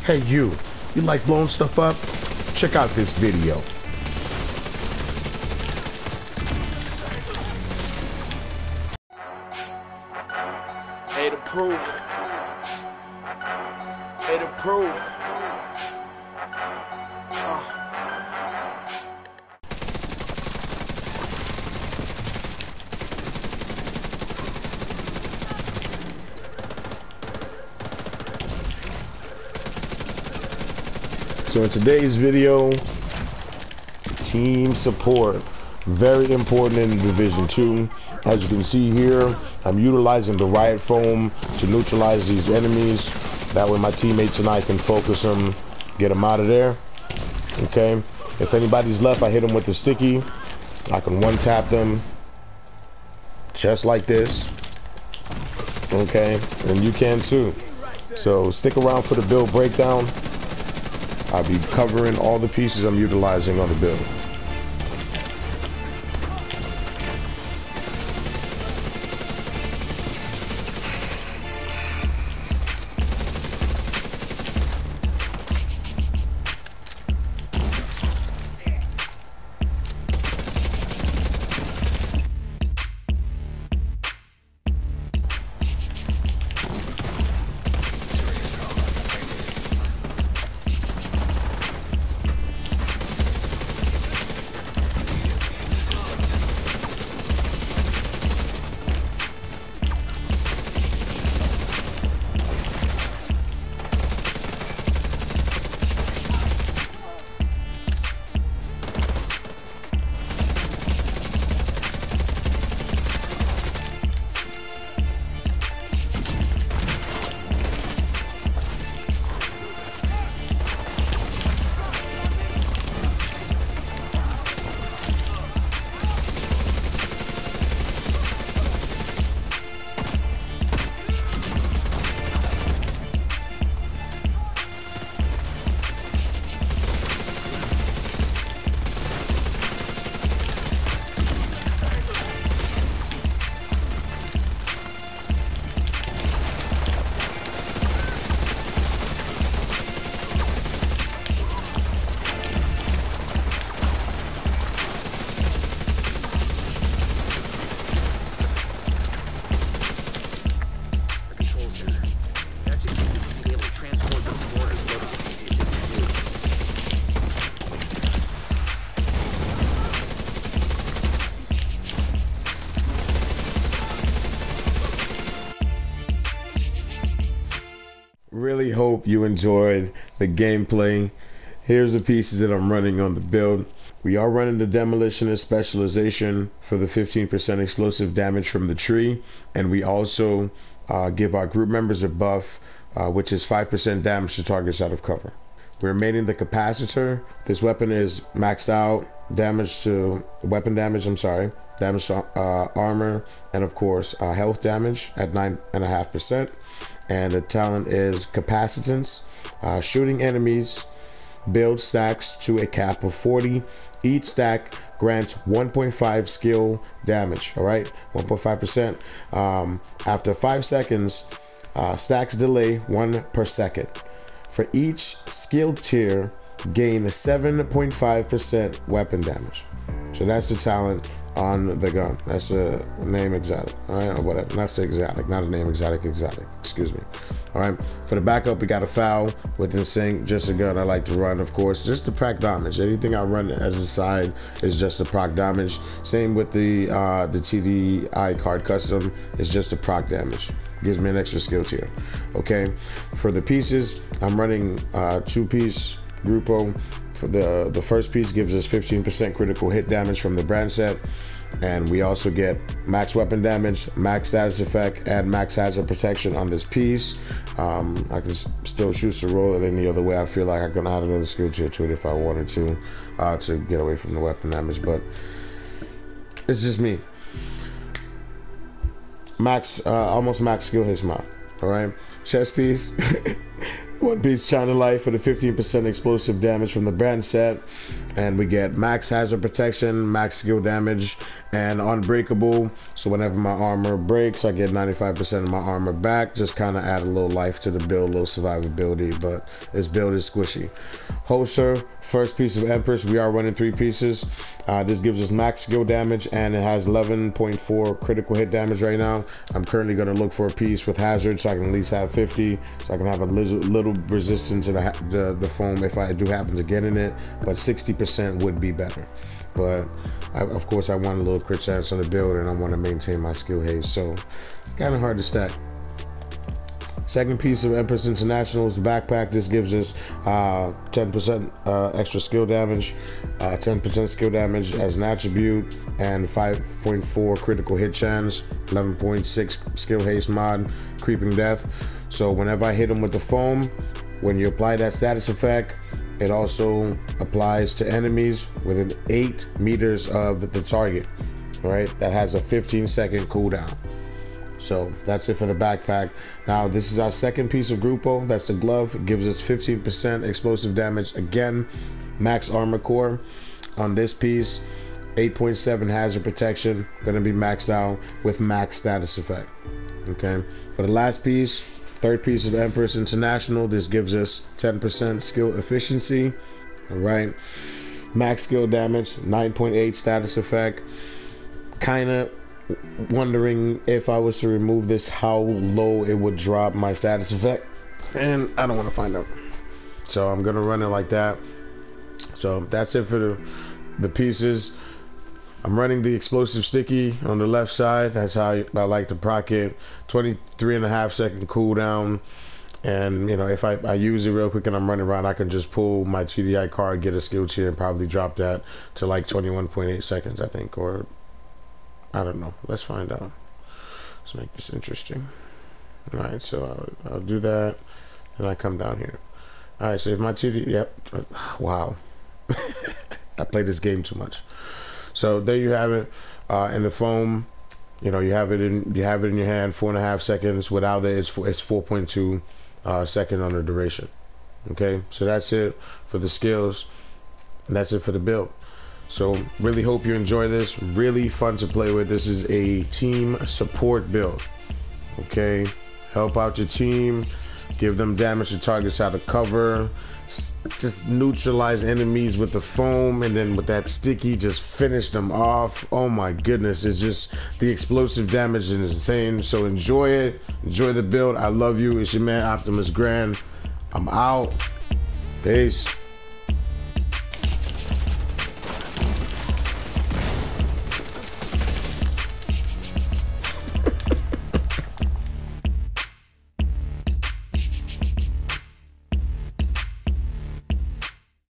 Hey you like blowing stuff up? Check out this video. Hey, to prove. Hey, to prove. So in today's video, team support, very important in Division 2. As you can see here, I'm utilizing the riot foam to neutralize these enemies. That way my teammates and I can focus them, get them out of there. Okay, if anybody's left, I hit them with the sticky. I can one tap them just like this. Okay, and you can too. So stick around for the build breakdown. I'll be covering all the pieces I'm utilizing on the build. Really hope you enjoyed the gameplay. Here's the pieces that I'm running on the build. We are running the Demolitionist specialization for the 15% explosive damage from the tree, and we also give our group members a buff which is 5% damage to targets out of cover. We're mating the capacitor. This weapon is maxed out damage to damage to armor, and of course health damage at 9.5%. And the talent is capacitance. Shooting enemies build stacks to a cap of 40. Each stack grants 1.5 skill damage. All right, 1.5%. After 5 seconds, stacks delay 1 per second. For each skill tier, gain 7.5% weapon damage. So that's the talent on the gun. That's a name exotic, all right, or whatever. Not say exotic, not a name exotic, excuse me. All right, for the backup, we got a foul with the sync, just a gun I like to run, of course, just to proc damage. Anything I run as a side is just to proc damage. Same with the TDI card custom, it's just to proc damage. Gives me an extra skill tier. Okay, for the pieces, I'm running 2-piece Grupo. For the first piece gives us 15% critical hit damage from the brand set, and we also get max weapon damage, max status effect, and max hazard protection on this piece. I can still choose to roll it any other way. I feel like I can add another skill tier to it if I wanted to get away from the weapon damage, but it's just me. Almost max skill hit mod. All right, chest piece. One piece China Life for the 15% explosive damage from the brand set. And we get max hazard protection, max skill damage, and unbreakable. So whenever my armor breaks, I get 95% of my armor back. Just kind of add a little life to the build, a little survivability, but this build is squishy. Holster, first piece of Empress. We are running 3 pieces. This gives us max skill damage, and it has 11.4 critical hit damage right now. I'm currently going to look for a piece with hazard so I can at least have 50, so I can have a little resistance to the foam if I do happen to get in it, but 60% would be better. But of course I want a little crit chance on the build, and I want to maintain my skill haste, so kind of hard to stack. Second piece of Empress International is the backpack. This gives us 10% extra skill damage, 10% skill damage as an attribute, and 5.4 critical hit chance, 11.6 skill haste mod, creeping death. So whenever I hit them with the foam, when you apply that status effect, it also applies to enemies within 8 meters of the target, right? That has a 15-second cooldown. So that's it for the backpack. Now this is our second piece of Grupo. That's the glove. It gives us 15% explosive damage. Again, max armor core on this piece. 8.7 hazard protection. Gonna be maxed out with max status effect. Okay. For the last piece, third piece of Empress International. This gives us 10% skill efficiency. All right. Max skill damage. 9.8 status effect. Kinda wondering if I was to remove this, how low it would drop my status effect, and I don't want to find out, so I'm gonna run it like that. So that's it for the pieces. I'm running the explosive sticky on the left side. That's how I like to proc it. 23.5-second cooldown, and you know, if I use it real quick and I'm running around, I can just pull my TDI card, get a skill tier, and probably drop that to like 21.8 seconds, I think, or I don't know. Let's find out. Let's make this interesting. All right, so I'll do that, and I come down here. All right, so if my TD, yep, wow, I play this game too much. So there you have it. In the foam, you know, you have it in your hand, 4.5 seconds. Without it, it's 4.2 second on the duration. Okay, so that's it for the skills, and that's it for the build. So really hope you enjoy this. Really fun to play with. This is a team support build. Okay, help out your team, give them damage to targets out of cover, just neutralize enemies with the foam, and then with that sticky, just finish them off. Oh my goodness, it's just, the explosive damage is insane. So enjoy it, enjoy the build. I love you. It's your man Optimus Grand. I'm out. Peace.